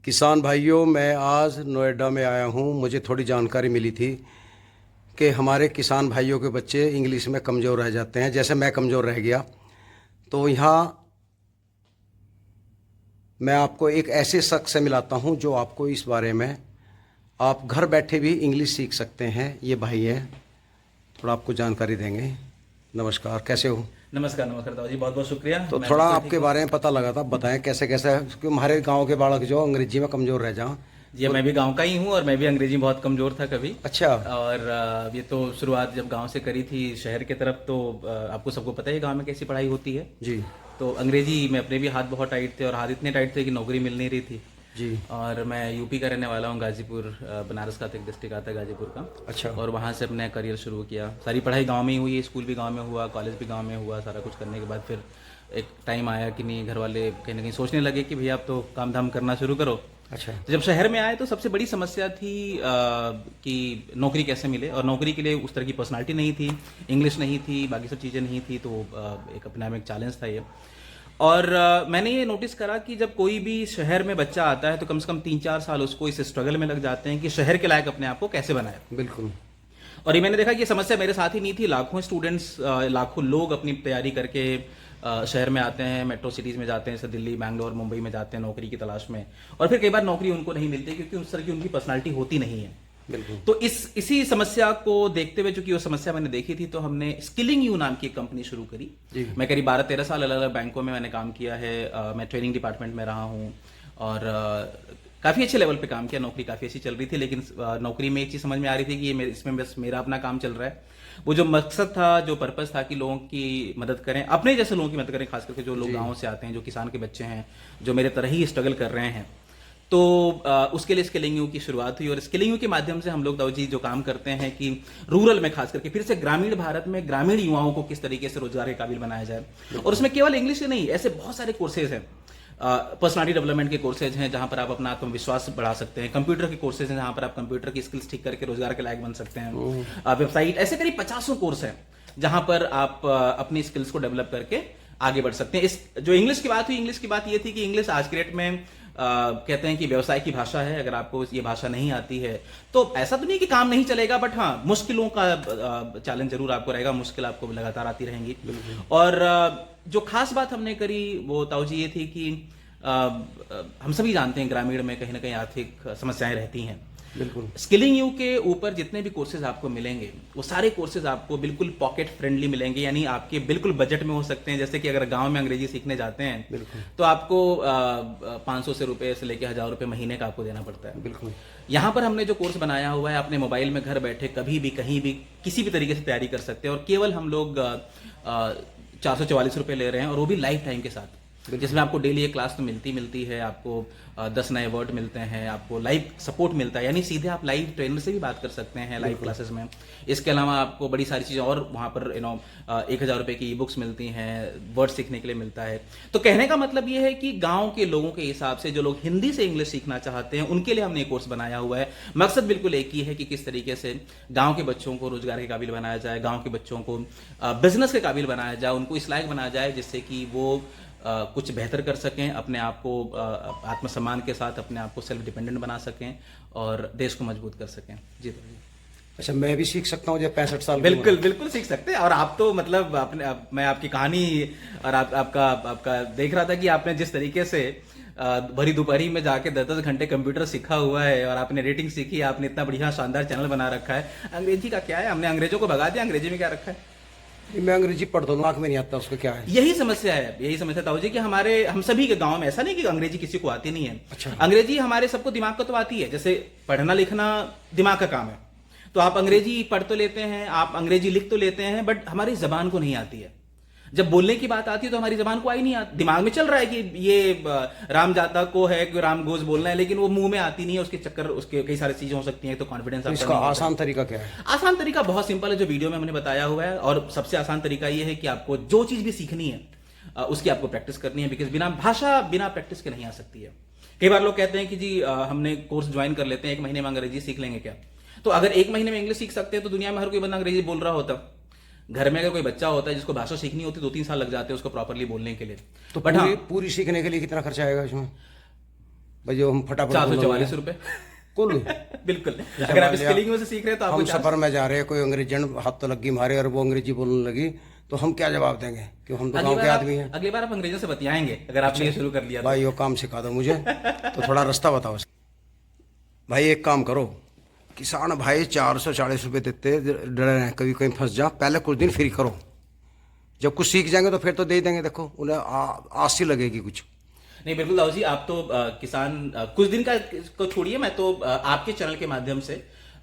किसान भाइयों, मैं आज नोएडा में आया हूँ। मुझे थोड़ी जानकारी मिली थी कि हमारे किसान भाइयों के बच्चे इंग्लिश में कमज़ोर रह जाते हैं, जैसे मैं कमज़ोर रह गया। तो यहाँ मैं आपको एक ऐसे शख्स से मिलाता हूँ जो आपको इस बारे में, आप घर बैठे भी इंग्लिश सीख सकते हैं। ये भाई हैं, थोड़ा आपको जानकारी देंगे। नमस्कार, कैसे हो? नमस्कार नमस्कार ताऊ जी, बहुत बहुत शुक्रिया। तो मैं थोड़ा बिल्कुल ठीक आपके हूँ। बारे में पता लगा था, बताएं कैसे कैसे, क्योंकि हमारे गांव के बालक जो अंग्रेजी में कमज़ोर रह जाएं। जी, मैं भी गांव का ही हूँ और मैं भी अंग्रेजी में बहुत कमज़ोर था कभी। अच्छा। और ये तो शुरुआत जब गांव से करी थी शहर की तरफ, तो आपको सबको पता है गांव में कैसी पढ़ाई होती है। जी तो अंग्रेजी में अपने भी हाथ बहुत टाइट थे और हाथ इतने टाइट थे कि नौकरी मिल नहीं रही थी। जी। और मैं यूपी का रहने वाला हूँ, गाजीपुर, बनारस का तो एक डिस्ट्रिक्ट आता है गाजीपुर का। अच्छा। और वहाँ से अपने करियर शुरू किया। सारी पढ़ाई गांव में ही हुई, स्कूल भी गांव में हुआ, कॉलेज भी गांव में हुआ। सारा कुछ करने के बाद फिर एक टाइम आया कि नहीं, घर वाले कहीं ना कहीं सोचने लगे कि भैया आप तो काम धाम करना शुरू करो। अच्छा। तो जब शहर में आए तो सबसे बड़ी समस्या थी कि नौकरी कैसे मिले, और नौकरी के लिए उस तरह की पर्सनालिटी नहीं थी, इंग्लिश नहीं थी, बाकी सब चीज़ें नहीं थी। तो एक अपने आप में एक चैलेंज था ये। और मैंने ये नोटिस करा कि जब कोई भी शहर में बच्चा आता है तो कम से कम 3-4 साल उसको इस स्ट्रगल में लग जाते हैं कि शहर के लायक अपने आप को कैसे बनाए। बिल्कुल। और ये मैंने देखा कि ये समस्या मेरे साथ ही नहीं थी। लाखों स्टूडेंट्स, लाखों लोग अपनी तैयारी करके शहर में आते हैं, मेट्रो सिटीज़ में जाते हैं, जैसे दिल्ली, बैंगलोर, मुंबई में जाते हैं नौकरी की तलाश में। और फिर कई बार नौकरी उनको नहीं मिलती क्योंकि उस तरह की उनकी पर्सनालिटी होती नहीं है। बिल्कुल। तो इसी समस्या को देखते हुए, चूंकि वो समस्या मैंने देखी थी, तो हमने स्किलिंग यू नाम की एक कंपनी शुरू करी। जी। मैं करीब 12-13 साल अलग अलग बैंकों में मैंने काम किया है। मैं ट्रेनिंग डिपार्टमेंट में रहा हूँ और काफ़ी अच्छे लेवल पे काम किया। नौकरी काफ़ी अच्छी चल रही थी, लेकिन नौकरी में एक चीज़ समझ में आ रही थी कि इसमें बस मेरा अपना काम चल रहा है। वो जो मकसद था, जो पर्पस था कि लोगों की मदद करें, अपने जैसे लोगों की मदद करें, खास करके जो लोग जी। गाँव से आते हैं, जो किसान के बच्चे हैं, जो मेरे तरह ही स्ट्रगल कर रहे हैं। तो उसके लिए स्किलिंग यू की शुरुआत हुई। और स्किलिंग यू के माध्यम से हम लोग दाऊ जी जो काम करते हैं कि रूरल में खास करके, फिर से ग्रामीण भारत में ग्रामीण युवाओं को किस तरीके से रोजगार के काबिल बनाया जाए। और उसमें केवल इंग्लिश ही नहीं, ऐसे बहुत सारे कोर्सेज हैं। पर्सनालिटी डेवलपमेंट के कोर्सेज हैं जहां पर आप अपना आत्मविश्वास बढ़ा सकते हैं। कंप्यूटर के कोर्सेज हैं जहां पर आप कंप्यूटर की स्किल्स ठीक करके रोजगार के लायक बन सकते हैं। वेबसाइट, ऐसे करीब 50 कोर्स हैं जहां पर आप अपनी स्किल्स को डेवलप करके आगे बढ़ सकते हैं। इस जो इंग्लिश की बात हुई, इंग्लिश की बात ये थी कि इंग्लिश आज के डेट में कहते हैं कि व्यवसाय की भाषा है। अगर आपको ये भाषा नहीं आती है तो ऐसा तो नहीं कि काम नहीं चलेगा, बट हाँ, मुश्किलों का चैलेंज जरूर आपको रहेगा। मुश्किल आपको लगातार आती रहेंगी। और जो खास बात हमने करी वो ताऊ जी ये थी कि हम सभी जानते हैं ग्रामीण में कहीं ना कहीं आर्थिक समस्याएं रहती हैं। बिल्कुल। स्किलिंग यू के ऊपर जितने भी कोर्सेज आपको मिलेंगे, वो सारे कोर्सेज आपको बिल्कुल पॉकेट फ्रेंडली मिलेंगे, यानी आपके बिल्कुल बजट में हो सकते हैं। जैसे कि अगर गांव में अंग्रेजी सीखने जाते हैं तो आपको 500 से रुपए से लेकर 1000 रुपए महीने का आपको देना पड़ता है। बिल्कुल। यहाँ पर हमने जो कोर्स बनाया हुआ है, अपने मोबाइल में घर बैठे कभी भी कहीं भी किसी भी तरीके से तैयारी कर सकते हैं। और केवल हम लोग 444 रुपए ले रहे हैं, और वो भी लाइफ टाइम के साथ, जिसमें आपको डेली एक क्लास तो मिलती है, आपको 10 नए वर्ड मिलते हैं, आपको लाइव सपोर्ट मिलता है, यानी सीधे आप लाइव ट्रेनर से भी बात कर सकते हैं लाइव क्लासेस में। इसके अलावा आपको बड़ी सारी चीज़ें और वहाँ पर 1000 रुपये की ई बुक्स मिलती हैं, वर्ड सीखने के लिए मिलता है। तो कहने का मतलब ये है कि गाँव के लोगों के हिसाब से जो लोग हिंदी से इंग्लिश सीखना चाहते हैं, उनके लिए हमने एक कोर्स बनाया हुआ है। मकसद बिल्कुल एक ही है कि किस तरीके से गाँव के बच्चों को रोजगार के काबिल बनाया जाए, गाँव के बच्चों को बिजनेस के काबिल बनाया जाए, उनको इस लायक बनाया जाए जिससे कि वो कुछ बेहतर कर सकें, अपने आप को आत्मसम्मान के साथ अपने आप को सेल्फ डिपेंडेंट बना सकें और देश को मजबूत कर सकें। जी तो जी। अच्छा, मैं भी सीख सकता हूँ जब 65 साल की बिल्कुल उम्र? बिल्कुल सीख सकते हैं। और आप तो मतलब मैं आपकी कहानी और आपका देख रहा था कि आपने जिस तरीके से भरी दोपहरी में जाके 10-10 घंटे कंप्यूटर सीखा हुआ है, और आपने रेटिंग सीखी, आपने इतना बढ़िया शानदार चैनल बना रखा है। अंग्रेजी का क्या है, हमने अंग्रेजों को भगा दिया, अंग्रेजी में क्या रखा है? मैं अंग्रेजी पढ़ दूँ, आँख में नहीं आता उसका क्या है? यही समस्या है, यही समस्या ताऊ जी कि हम सभी के गांव में ऐसा नहीं कि अंग्रेजी किसी को आती नहीं है। अच्छा। अंग्रेजी हमारे सबको दिमाग को तो आती है, जैसे पढ़ना लिखना दिमाग का काम है। तो आप अंग्रेजी पढ़ तो लेते हैं, आप अंग्रेजी लिख तो लेते हैं, बट हमारी जबान को नहीं आती है। जब बोलने की बात आती है तो हमारी जबान को आई नहीं आती। दिमाग में चल रहा है कि ये राम जाता को है कि राम गोज बोलना है, लेकिन वो मुंह में आती नहीं है। उसके चक्कर, उसके कई सारी चीजें हो सकती हैं। तो कॉन्फिडेंस तो इसका आसान तरीका क्या है? आसान तरीका बहुत सिंपल है, जो वीडियो में हमने बताया हुआ है। और सबसे आसान तरीका ये है कि आपको जो चीज भी सीखनी है उसकी आपको प्रैक्टिस करनी है, बिकॉज भाषा बिना प्रैक्टिस के नहीं आ सकती है। कई बार लोग कहते हैं कि जी हमने कोर्स ज्वाइन कर लेते हैं, 1 महीने में अंग्रेजी सीख लेंगे क्या? तो अगर 1 महीने में इंग्लिश सीख सकते हैं तो दुनिया में हर कोई बंदा अंग्रेजी बोल रहा होता। घर में अगर कोई बच्चा होता है जिसको भाषा सीखनी होती, 2-3 साल लग जाते हैं उसको प्रॉपरली बोलने के लिए। तो बट हाँ, पूरी सीखने के लिए कितना खर्चा आएगा इसमें? 2-3 साल लग जाते हैं उसको प्रॉपरली बोलने के लिए। तो बट हाँ, पूरी सीखने के लिए कितना खर्चा आएगा इसमें? 2-3 साल लग जाते हैं उसको प्रॉपरली बोलने के लिए। तो बट हाँ, भाई जो हम फटाफट 444 रुपए कुल बिल्कुल। अगर आप स्किलिंग में से सीख रहे हैं तो आपको हम सफर में जा रहे हैं, कोई अंग्रेजन हाथ तो लगी मारे और वो अंग्रेजी बोलने लगी, तो हम क्या जवाब देंगे, क्यों हम तो अगली गांव बार के आप आदमी हैं। अगली बार आप अंग्रेजों से बतियाएंगे अगर आपने ये शुरू कर लिया तो। भाई वो काम सिखा दो मुझे, तो थोड़ा रास्ता बताओ। भाई एक काम करो, किसान भाई 440 रुपये देते, डरे हैं कभी कहीं फंस जा, पहले कुछ दिन फ्री करो, जब कुछ सीख जाएंगे तो फिर तो दे ही देंगे। देखो उन्हें आस ही लगेगी कुछ। नहीं बिल्कुल दाऊ जी, आप तो किसान कुछ दिन का को छोड़िए, मैं तो आपके चैनल के माध्यम से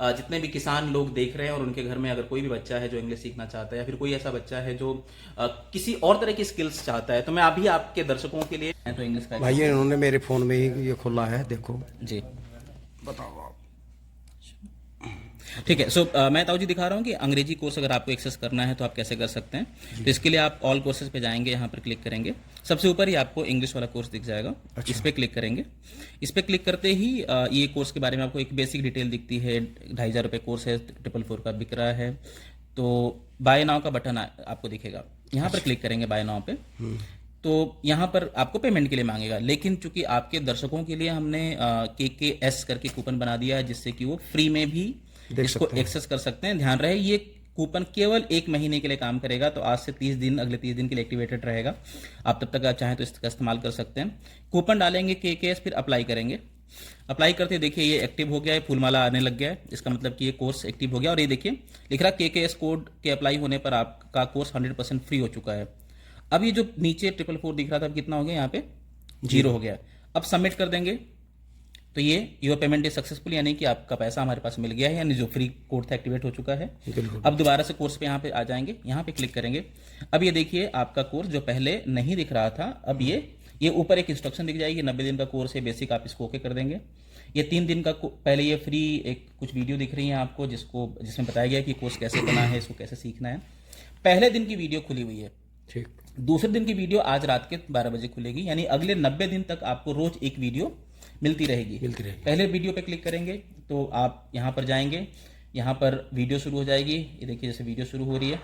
जितने भी किसान लोग देख रहे हैं और उनके घर में अगर कोई भी बच्चा है जो इंग्लिश सीखना चाहता है या फिर कोई ऐसा बच्चा है जो किसी और तरह की स्किल्स चाहता है, तो मैं अभी आपके दर्शकों के लिए तो इंग्लिश का भाई इन्होंने मेरे फ़ोन में ही ये खोला है, देखो जी बताओ आप। ठीक है। सो मैं ताऊ जी दिखा रहा हूँ कि अंग्रेजी कोर्स अगर आपको एक्सेस करना है तो आप कैसे कर सकते हैं। तो इसके लिए आप ऑल कोर्सेज पे जाएंगे, यहाँ पर क्लिक करेंगे, सबसे ऊपर ही आपको इंग्लिश वाला कोर्स दिख जाएगा। इस पे क्लिक करेंगे। इस पे क्लिक करते ही ये कोर्स के बारे में आपको एक बेसिक डिटेल दिखती है। 2500 रुपये कोर्स है, 444 का बिक रहा है। तो बाय नाउ का बटन आपको दिखेगा, यहाँ पर क्लिक करेंगे बाय नाउ पे। तो यहाँ पर आपको पेमेंट के लिए मांगेगा, लेकिन चूंकि आपके दर्शकों के लिए हमने KKS करके कूपन बना दिया है, जिससे कि वो फ्री में भी इसको एक्सेस कर सकते हैं। ध्यान रहे ये कूपन केवल 1 महीने के लिए काम करेगा, तो आज से 30 दिन, अगले 30 दिन के लिए एक्टिवेटेड रहेगा। आप तब तक आप चाहें तो इसका इस्तेमाल कर सकते हैं। कूपन डालेंगे KKS, फिर अप्लाई करेंगे। अप्लाई करते देखिए ये एक्टिव हो गया है, फूलमाला आने लग गया है, इसका मतलब कि ये कोर्स एक्टिव हो गया। और ये देखिए लिख रहा KKS कोड के अप्लाई होने पर आपका कोर्स 100% फ्री हो चुका है। अब ये जो नीचे 444 दिख रहा था, अब कितना हो गया, यहाँ पे 0 हो गया। अब सबमिट कर देंगे तो ये योर पेमेंट इज सक्सेसफुल, यानी कि आपका पैसा हमारे पास मिल गया है, यानी जो फ्री कोड था एक्टिवेट हो चुका है। अब दोबारा से कोर्स पे यहाँ पे आ जाएंगे, यहाँ पे क्लिक करेंगे। अब ये देखिए आपका कोर्स जो पहले नहीं दिख रहा था, अब ये ऊपर एक इंस्ट्रक्शन दिख जाएगी, 90 दिन का कोर्स है बेसिक, आप इसको ओके कर देंगे। ये 3 दिन का पहले ये फ्री एक कुछ वीडियो दिख रही है आपको, जिसमें बताया गया कि कोर्स कैसे बना है, इसको कैसे सीखना है। पहले दिन की वीडियो खुली हुई है, ठीक। दूसरे दिन की वीडियो आज रात के 12 बजे खुलेगी, यानी अगले 90 दिन तक आपको रोज एक वीडियो मिलती रहेगी। पहले वीडियो पे क्लिक करेंगे तो आप यहाँ पर जाएंगे, यहाँ पर वीडियो शुरू हो जाएगी। ये देखिए जैसे वीडियो शुरू हो रही है।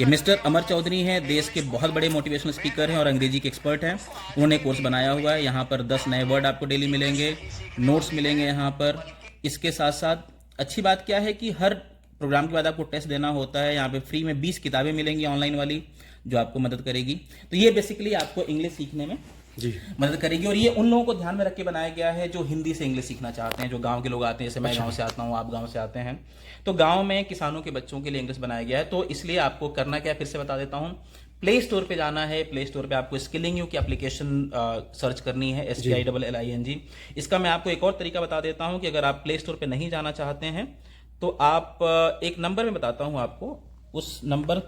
ये मिस्टर अमर चौधरी हैं, देश के बहुत बड़े मोटिवेशनल स्पीकर हैं और अंग्रेजी के एक्सपर्ट हैं। उन्होंने कोर्स बनाया हुआ है। यहाँ पर 10 नए वर्ड आपको डेली मिलेंगे, नोट्स मिलेंगे यहाँ पर। इसके साथ साथ अच्छी बात क्या है कि हर प्रोग्राम के बाद आपको टेस्ट देना होता है। यहाँ पे फ्री में 20 किताबें मिलेंगी ऑनलाइन वाली, जो आपको मदद करेगी। तो ये बेसिकली आपको इंग्लिश सीखने में जी मदद करेगी। और ये उन लोगों को ध्यान में रख के बनाया गया है जो हिंदी से इंग्लिश सीखना चाहते हैं, जो गांव के लोग आते हैं, जैसे मैं गांव से आता हूँ, आप गांव से आते हैं। तो गांव में किसानों के बच्चों के लिए इंग्लिश बनाया गया है। तो इसलिए आपको करना क्या, फिर से बता देता हूँ। प्ले स्टोर पे जाना है। प्ले स्टोर पे आपको स्किलिंग यू की एप्लीकेशन सर्च करनी है, SKILLING। इसका मैं आपको एक और तरीका बता देता हूँ कि अगर आप प्ले स्टोर पे नहीं जाना चाहते हैं तो आप एक नंबर में बताता हूँ आपको, उस नंबर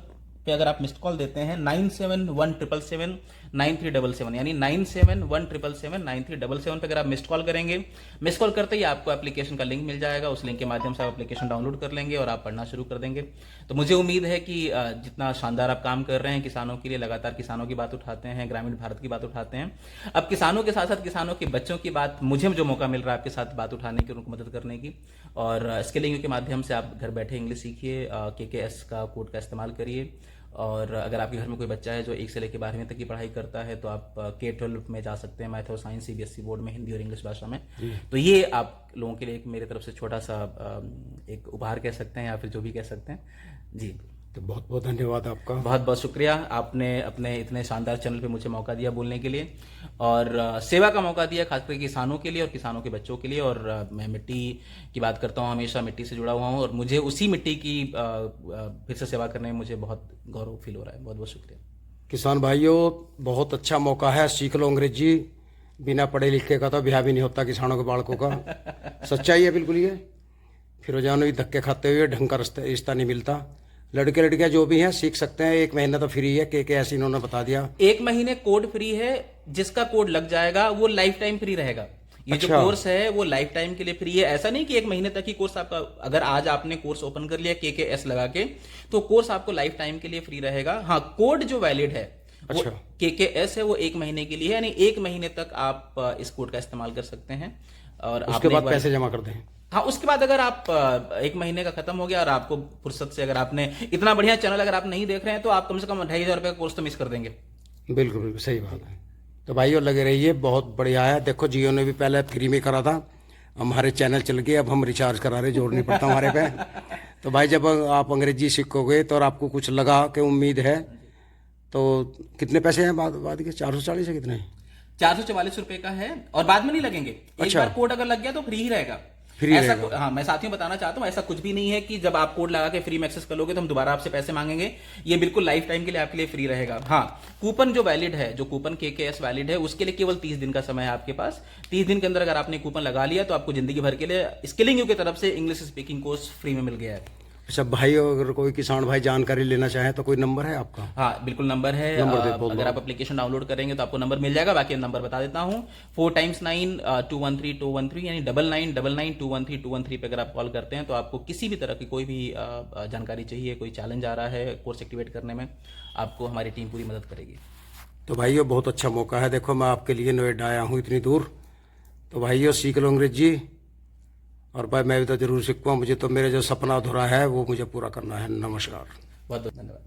पे अगर आप मिस्ड कॉल देते हैं 9717779377, यानी 9717779377 पे अगर आप मिस्ड कॉल करेंगे, मिस्ड कॉल करते ही आपको एप्लीकेशन का लिंक मिल जाएगा। उस लिंक के माध्यम से आप एप्लीकेशन डाउनलोड कर लेंगे और आप पढ़ना शुरू कर देंगे। तो मुझे उम्मीद है कि जितना शानदार आप काम कर रहे हैं किसानों के लिए, लगातार किसानों की बात उठाते हैं, ग्रामीण भारत की बात उठाते हैं, अब किसानों के साथ साथ किसानों के बच्चों की बात, मुझे जो मौका मिल रहा है आपके साथ बात उठाने की, उनको मदद करने की। और स्किलिंग के माध्यम से आप घर बैठे इंग्लिश सीखिए, KKS का कोड का इस्तेमाल करिए। और अगर आपके घर में कोई बच्चा है जो 1 से लेकर 12वीं तक की पढ़ाई करता है तो आप K-12 में जा सकते हैं, मैथ और साइंस CBSE बोर्ड में, हिंदी और इंग्लिश भाषा में। तो ये आप लोगों के लिए एक मेरे तरफ से छोटा सा एक उपहार कह सकते हैं या फिर जो भी कह सकते हैं जी। तो बहुत बहुत धन्यवाद आपका। बहुत बहुत शुक्रिया, आपने अपने इतने शानदार चैनल पे मुझे मौका दिया बोलने के लिए और सेवा का मौका दिया, खासकर किसानों के लिए और किसानों के बच्चों के लिए। और मैं मिट्टी की बात करता हूँ, हमेशा मिट्टी से जुड़ा हुआ हूँ और मुझे उसी मिट्टी की फिर से सेवा करने में मुझे बहुत गौरव फील हो रहा है। बहुत बहुत शुक्रिया। किसान भाइयों, बहुत अच्छा मौका है, सीख लो अंग्रेजी। बिना पढ़े लिखे का तो ब्याह भी नहीं होता किसानों के बालकों का। सच्चाई है बिल्कुल ये। फिरोजान भी धक्के खाते हुए ढंग का रिश्ता नहीं मिलता। लड़के लड़कियां जो भी हैं सीख सकते हैं। 1 महीना तो फ्री है, KKS इन्होंने बता दिया। 1 महीने कोड फ्री है, जिसका कोड लग जाएगा वो लाइफ टाइम फ्री रहेगा। ये जो कोर्स है वो लाइफ टाइम के लिए फ्री है। ऐसा नहीं कि 1 महीने तक ही कोर्स आपका, अगर आज आपने कोर्स ओपन कर लिया KKS लगा के तो कोर्स आपको लाइफ टाइम के लिए फ्री रहेगा। हाँ, कोड जो वैलिड है वो KKS है, वो 1 महीने के लिए, यानी 1 महीने तक आप इस कोड का इस्तेमाल कर सकते हैं। और उसके बाद पैसे जमा कर दें। हाँ, उसके बाद अगर आप 1 महीने का खत्म हो गया और आपको फुर्सत से, अगर आपने इतना बढ़िया चैनल अगर आप नहीं देख रहे हैं तो आप कम से कम 2500 रुपये का कोर्स तो मिस कर देंगे। बिल्कुल बिल्कुल सही बात है। तो भाइयों लगे रहिए, बहुत बढ़िया है। देखो जियो ने भी पहले फ्री में करा था, हमारे चैनल चल गए, अब हम रिचार्ज करा रहे, जोड़ नहीं पड़ता हमारे पे। तो भाई जब आप अंग्रेजी सीखोगे तो और आपको कुछ लगा कि उम्मीद है, तो कितने पैसे हैं बाद के? 440 है कितने? 444 रुपए का है और बाद में नहीं लगेंगे। एक अच्छा। बार कोड अगर लग गया तो फ्री ही रहेगा। फ्री ऐसा रहेगा। हाँ, मैं साथियों बताना चाहता हूँ, ऐसा कुछ भी नहीं है कि जब आप कोड लगा के फ्री में एक्सेस कर लोगे तो हम दोबारा आपसे पैसे मांगेंगे। ये बिल्कुल लाइफ टाइम के लिए आपके लिए फ्री रहेगा। हाँ, कूपन जो वैलिड है, जो कूपन KKS वैलिड है, उसके लिए केवल 30 दिन का समय है आपके पास। 30 दिन के अंदर अगर आपने कूपन लगा लिया तो आपको जिंदगी भर के लिए स्किलिंग यू की तरफ से इंग्लिश स्पीकिंग कोर्स फ्री में मिल गया है। अच्छा भाई, अगर कोई किसान भाई जानकारी लेना चाहे तो कोई नंबर है आपका? हाँ बिल्कुल नंबर है। अगर आप एप्लीकेशन डाउनलोड करेंगे तो आपको नंबर मिल जाएगा। बाकी नंबर बता देता हूँ, 4 × 9 213 213, यानी 9999 213 213 पे अगर आप कॉल करते हैं तो आपको किसी भी तरह की कोई भी जानकारी चाहिए, कोई चैलेंज आ रहा है कोर्स एक्टिवेट करने में, आपको हमारी टीम पूरी मदद करेगी। तो भाइयों बहुत अच्छा मौका है। देखो मैं आपके लिए नोएडा आया हूँ इतनी दूर, तो भाइयों सीख लो अंग्रेजी। और भाई मैं भी तो जरूर सीखूँ, मुझे तो मेरे जो सपना अधूरा है वो मुझे पूरा करना है। नमस्कार। बहुत बहुत धन्यवाद।